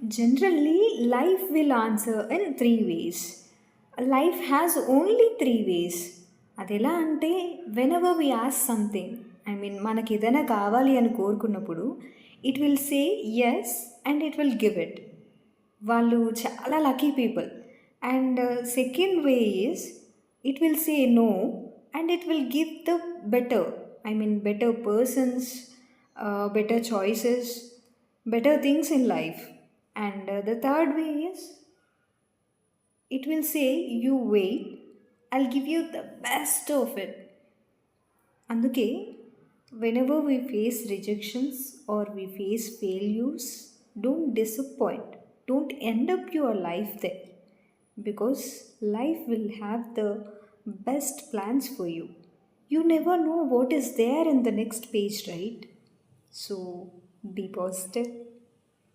Generally, life will answer in three ways. Life has only three ways. అదెలా అంటే whenever వి ఆస్ something, మనకి ఏదైనా కావాలి అని కోరుకున్నప్పుడు it will say yes and it will give it. వాళ్ళు చాలా lucky people. And second way is it will say no and it will give the better, better persons, better choices, better things in life. And the third way is it will say, you wait, I'll give you the best of it. అందుకే whenever we face rejections or we face failures, don't disappoint, don't end up your life there, because life will have the best plans for you. You never know what is there in the next page, right? So be positive.